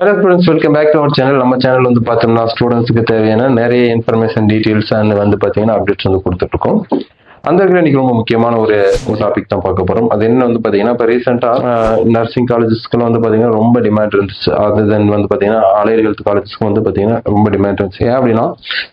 Hello friends, welcome back to our channel. நம்ம channel வந்து பார்த்தோம்னா ஸ்டூடெண்ட்ஸ்க்கு தேவையான நிறைய இன்ஃபர்மேஷன் டீடைல்ஸ் அண்ட் வந்து பார்த்தீங்கன்னா அப்டேட்ஸ் வந்து கொடுத்துட்டு இருக்கோம். அந்த வகையில் இன்னைக்கு ரொம்ப முக்கியமான ஒரு டாபிக் தான் பார்க்க போறோம். அது என்ன வந்து பார்த்தீங்கன்னா இப்போ ரீசெண்டாக நர்சிங் காலேஜஸ்க்குலாம் வந்து பார்த்தீங்கன்னா ரொம்ப டிமாண்ட் இருந்துச்சு. அது தென் வந்து பார்த்தீங்கன்னா அலையர் ஹெல்த் காலேஜஸ்க்கு வந்து பார்த்தீங்கன்னா ரொம்ப டிமாண்ட் இருந்துச்சு. ஏன் அப்படின்னா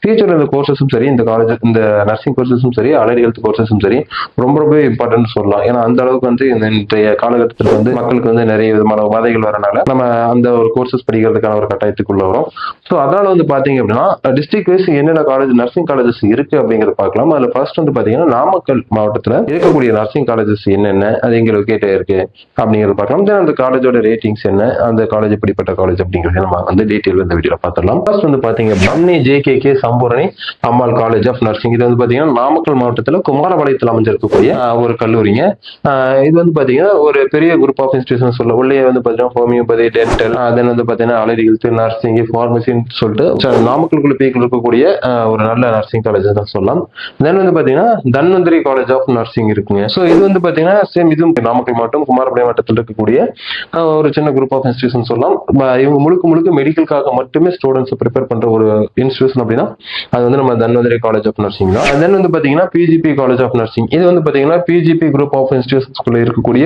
ஃபியூச்சர் இந்த கோர்சஸும் சரி, இந்த காலேஜ் இந்த நர்சிங் கோர்சஸும் சரி, அலையர் ஹெல்த் கோர்சஸும் சரி ரொம்ப இம்பார்ட்டன்ட் சொல்லலாம். ஏன்னா அந்த அளவுக்கு வந்து இன்றைய காலகட்டத்தில் வந்து மக்களுக்கு வந்து நிறைய விதமான உபாதைகள் வரனால நம்ம அந்த ஒரு கோர்சஸ் படிக்கிறதுக்கான ஒரு கட்டாயத்துக்குள்ள வரும். ஸோ அதனால வந்து பார்த்தீங்க அப்படின்னா டிஸ்ட்ரிக்ட் வைஸ் என்னென்ன காலேஜ் நர்சிங் காலேஜஸ் இருக்கு அப்படிங்கிறத பார்க்கலாம். அதில் ஃபர்ஸ்ட் வந்து பார்த்தீங்கன்னா நாமக்கல் மாவட்டத்தில் இருக்கக்கூடிய நர்சிங் காலேஜஸ் என்னென்ன, அது எங்க லொக்கேட் இருக்கு அப்படிங்கிறத பார்க்கலாம். தென் அந்த காலேஜோட ரேட்டிங்ஸ் என்ன, அந்த காலேஜ் எப்படிப்பட்ட காலேஜ் அப்படிங்கிறது நம்ம வந்து டீட்டெயில் இந்த வீடியோல பார்த்துடலாம். ஃபர்ஸ்ட் வந்து பாத்தீங்க அப்படின்னா JKK Sampoorani Ammal college of nursing. இது வந்து பாத்தீங்கன்னா நாமக்கல் மாவட்டத்தில் குமாரபாளையத்தில் அமைஞ்சிருக்கக்கூடிய ஒரு கல்லூரிங்க. இது வந்து பாத்தீங்கன்னா ஒரு பெரிய குரூப் ஆஃப் இன்ஸ்டிடியூஷன் சொல்ல உள்ளே வந்து பாத்தீங்கன்னா ஹோமியோபதி, டென்டல், தென் வந்து பாத்தீங்கன்னா அலையர் ஹெல்த், நர்சிங், ஃபார்மசின்னு சொல்லிட்டு நாமக்கலுக்குள்ள பீக்கில் இருக்கக்கூடிய ஒரு நல்ல நர்சிங் காலேஜ் தான் சொல்லலாம். தென் வந்து பாத்தீங்கன்னா தன்வந்திரி காலேஜ் ஆஃப் நர்சிங் இருக்குங்க. ஸோ இது வந்து பாத்தீங்கன்னா சேம் இதுவும் நாமக்கல் மாவட்டம் குமாரபாளையம் மாவட்டத்தில் இருக்கக்கூடிய ஒரு சின்ன குரூப் ஆஃப் இன்ஸ்டிடியூஷன் சொல்லலாம். இவங்க முழுக்க மெடிக்கலுக்காக மட்டுமே ஸ்டூடெண்ட்ஸ் ப்ரிப்பேர் பண்ற ஒரு இன்ஸ்டிடியூஷன் அப்படின்னா அது வந்து நம்ம தன்வந்திரி காலேஜ் ஆஃப் நர்சிங் தான். தென் வந்து பாத்தீங்கன்னா PGP காலேஜ் ஆஃப் நர்சிங். இது வந்து பாத்தீங்கன்னா PGP குரூப் ஆஃப் இன்ஸ்டிடியூஷன்ஸ்குள்ள இருக்கக்கூடிய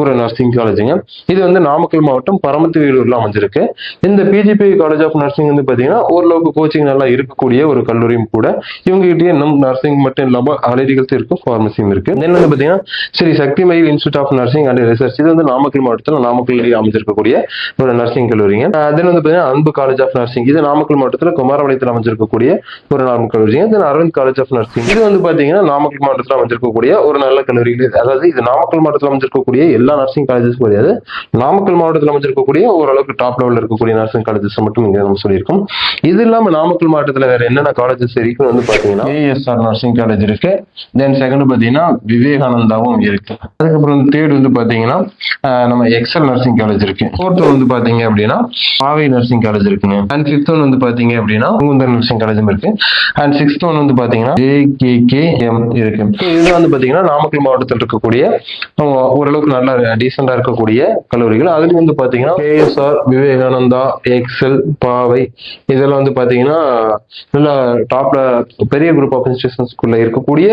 ஒரு நர்சிங் காலேஜுங்க. இது வந்து நாமக்கல் மாவட்டம் பரமத்தி வேலூர்ல அமைஞ்சிருக்கு. இந்த PGP காலேஜ் ஆஃப் நர்சிங் வந்து பாத்தீங்கன்னா ஓரளவுக்கு கோச்சிங் நல்லா இருக்கக்கூடிய ஒரு கல்லூரியும் கூட. இவங்க கிட்டே நம்ம நர்சிங் மட்டும் இல்லாம அலையர் இருக்கு, ஃபார்மசியும் இருக்கு. தென் வந்து பாத்தீங்கன்னா Sri Sakthi Mayil institute of nursing and research. இது வந்து நாமக்கல் மாவட்டத்தில் நாமக்கல் அமைஞ்சிருக்கக்கூடிய ஒரு நர்சிங் கல்லூரிங்க. தென் வந்து பாத்தீங்கன்னா அன்பு காலேஜ் ஆஃப் நர்சிங். இது நாமக்கல் மாவட்டத்தில் குமாரபாளையத்தில் அமைஞ்சிருக்கக்கூடிய ஒரு நாமக்கல் கல்லூரிங்க. தென் அரவிந்த் காலேஜ் ஆஃப் நர்சிங். இது வந்து பாத்தீங்கன்னா நாமக்கல் மாவட்டத்தில் அமைஞ்சிருக்கக்கூடிய ஒரு நல்ல கல்லூரி. அதாவது இது நாமக்கல் மாவட்டத்தில் அமைஞ்சிருக்கக்கூடிய எல்லா நர்சிங் காலேஜஸ் கிடையாது. நாமக்கல் மாவட்டத்தில் அமைஞ்சிருக்கக்கூடிய ஓரளவுக்கு டாப் லெவலில் இருக்கக்கூடிய நர்சிங் காலேஜஸ் மட்டும் இங்க நம்ம சொல்லியிருக்கோம். இது இல்லாம நாமக்கல் மாவட்டத்தில் வேற என்னென்ன காலேஜஸ் இருக்குன்னு வந்து பாத்தீங்கன்னா ASR நர்சிங் காலேஜ் இருக்கு. தென் செகண்ட் பாத்தீங்கன்னா விவேகானந்தாவும் இருக்கு. அதுக்கப்புறம் தேர்ட் வந்து பாத்தீங்கன்னா நம்ம எக்ஸல் நர்சிங் காலேஜ் இருக்கு. ஃபோர்த் வந்து பாத்தீங்க அப்படின்னா பாவை நர்சிங் காலேஜ் இருக்குங்க. அண்ட் ஃபிஃப்த் ஒன் வந்து பாத்தீங்க அப்படின்னா முகுந்தன் நர்சிங் காலேஜும் இருக்கு. அண்ட் சிக்ஸ்த் ஒன் வந்து பாத்தீங்கன்னா JKKM இருக்கு. இது வந்து பாத்தீங்கன்னா நாமக்கல் மாவட்டத்தில் இருக்கக்கூடிய ஓரளவுக்கு நல்லா டீசெண்டா இருக்கக்கூடிய கல்லூரிகள். அதுல வந்து பாத்தீங்கன்னா KSR, விவேகானந்தா, எக்ஸல், பாவை இதெல்லாம் வந்து பாத்தீங்கன்னா நல்லா டாப்ல பெரிய குரூப் ஆஃப் இன்ஸ்டிடியூஷன்ஸ்குள்ள இருக்கக்கூடிய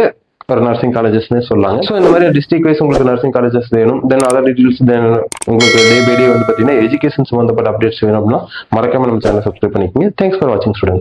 ஒரு நர்சிங் காலேஜஸ்னே சொல்லாங்க. ஸோ இந்த மாதிரி டிஸ்ட்ரிக்ட் வைஸ் உங்களுக்கு நர்சிங் காலேஜஸ் வேணும். தென் அதர் டீடைல்ஸ் தென் உங்களுக்கு டே பை டே வந்து பார்த்தீங்கன்னா எஜுகேஷன் சம்பந்தப்பட்ட அப்டேட்ஸ் வேணும் அப்படின்னா மறக்காம நம்ம சேனல் சப்ஸ்கிரைப் பண்ணிக்கோங்க. தேங்க்ஸ் ஃபார் வாட்சிங் ஸ்டூடெண்ட்ஸ்.